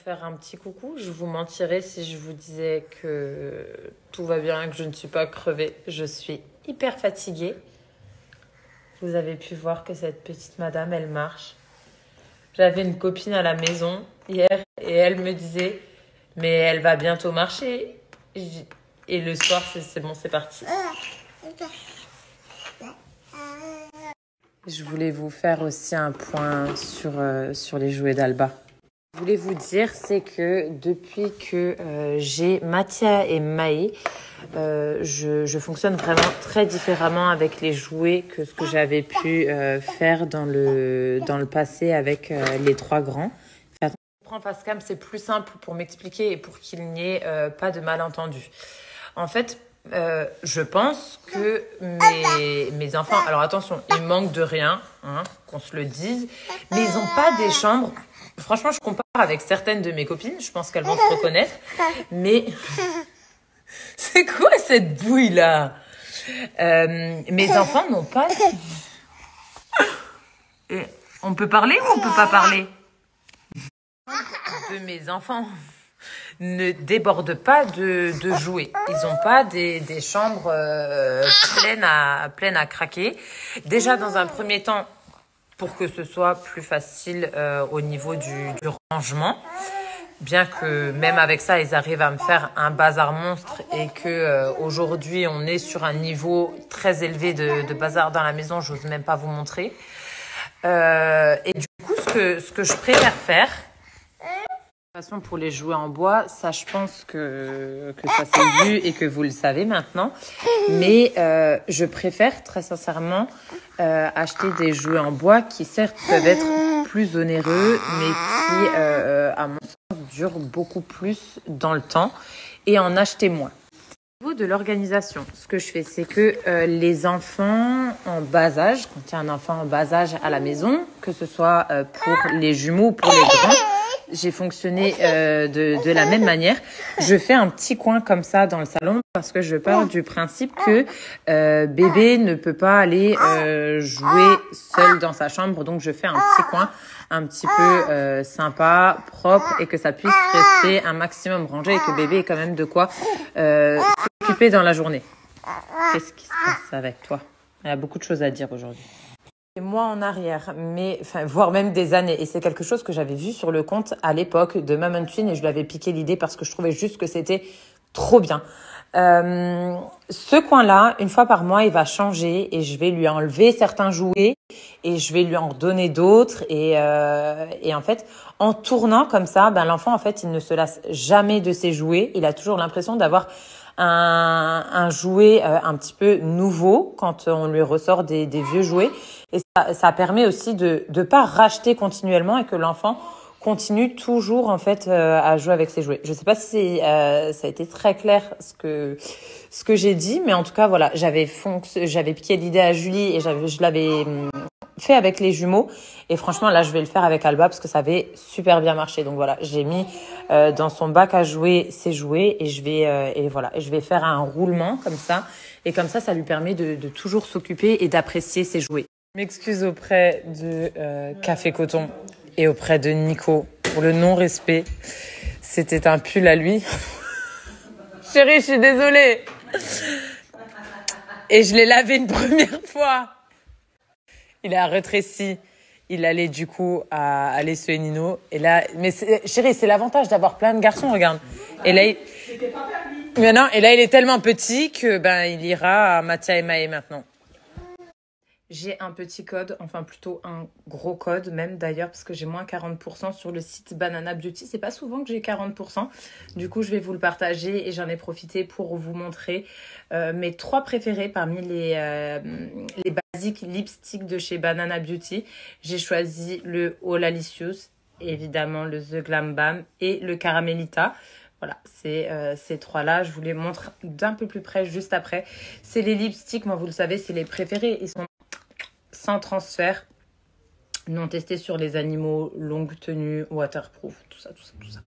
Faire un petit coucou, je vous mentirais si je vous disais que tout va bien, que je ne suis pas crevée. Je suis hyper fatiguée. Vous avez pu voir que cette petite madame, elle marche. J'avais une copine à la maison hier et elle me disait, mais elle va bientôt marcher. Et le soir, c'est bon, c'est parti. Je voulais vous faire aussi un point sur les jouets d'Alba. Je voulais vous dire, c'est que depuis que j'ai Mathia et Maë, je fonctionne vraiment très différemment avec les jouets que ce que j'avais pu faire dans le passé avec les trois grands. Je prends Pascam, c'est plus simple pour m'expliquer et pour qu'il n'y ait pas de malentendu. En fait, je pense que mes enfants, alors attention, ils manquent de rien, hein, qu'on se le dise, mais ils n'ont pas des chambres. Franchement, je compare avec certaines de mes copines, je pense qu'elles vont se reconnaître, mais c'est quoi cette bouille-là? Mes enfants n'ont pas... On peut parler ou on peut pas parler? De mes enfants ne débordent pas de jouets. Ils n'ont pas des chambres pleines à craquer. Déjà, dans un premier temps, pour que ce soit plus facile au niveau du rangement. Bien que même avec ça, ils arrivent à me faire un bazar monstre et que aujourd'hui, on est sur un niveau très élevé de bazar dans la maison. J'ose même pas vous montrer. Et du coup, ce que je préfère faire, de toute façon, pour les jouets en bois, ça, je pense que ça s'est vu et que vous le savez maintenant. Mais je préfère, très sincèrement, acheter des jouets en bois qui, certes, peuvent être plus onéreux, mais qui, à mon sens, durent beaucoup plus dans le temps et en acheter moins. Au niveau de l'organisation, ce que je fais, c'est que les enfants en bas âge, quand il y a un enfant en bas âge à la maison, que ce soit pour les jumeaux ou pour les grands, j'ai fonctionné de la même manière. Je fais un petit coin comme ça dans le salon parce que je pars du principe que bébé ne peut pas aller jouer seul dans sa chambre. Donc, je fais un petit coin un petit peu sympa, propre et que ça puisse rester un maximum rangé et que bébé ait quand même de quoi s'occuper dans la journée. Qu'est-ce qui se passe avec toi? Il y a beaucoup de choses à dire aujourd'hui. Des mois en arrière, voire même des années. Et c'est quelque chose que j'avais vu sur le compte à l'époque de Maman Twin et je lui avais piqué l'idée parce que je trouvais juste que c'était trop bien. Ce coin-là, une fois par mois, il va changer et je vais lui enlever certains jouets et je vais lui en donner d'autres. Et en fait, en tournant comme ça, l'enfant, en fait, il ne se lasse jamais de ses jouets. Il a toujours l'impression d'avoir un jouet un petit peu nouveau quand on lui ressort des vieux jouets. Et ça permet aussi de pas racheter continuellement et que l'enfant continue toujours en fait à jouer avec ses jouets. Je sais pas si ça a été très clair ce que j'ai dit, mais en tout cas voilà, j'avais piqué l'idée à Julie et je l'avais fait avec les jumeaux et franchement là je vais le faire avec Alba parce que ça avait super bien marché. Donc voilà, j'ai mis dans son bac à jouer ses jouets et je vais faire un roulement comme ça et comme ça lui permet de toujours s'occuper et d'apprécier ses jouets. Je m'excuse auprès de Café Coton et auprès de Nico pour le non-respect. C'était un pull à lui. Chérie, je suis désolée. Et je l'ai lavé une première fois. Il a rétréci. Il allait du coup à Alessio et Nino. Et là, chérie, c'est l'avantage d'avoir plein de garçons, regarde. Et là, il est tellement petit que il ira à Mathia et Maë maintenant. J'ai un petit code, enfin plutôt un gros code même d'ailleurs parce que j'ai moins 40% sur le site Banana Beauty. C'est pas souvent que j'ai 40%. Du coup, je vais vous le partager et j'en ai profité pour vous montrer mes 3 préférés parmi les basiques lipsticks de chez Banana Beauty. J'ai choisi le Olalicious, évidemment le The Glam Bam et le Caramelita. Voilà, c'est ces 3-là. Je vous les montre d'un peu plus près juste après. C'est les lipsticks, moi vous le savez, c'est les préférés. Ils sont sans transfert, non testés sur les animaux, longue tenue, waterproof, tout ça.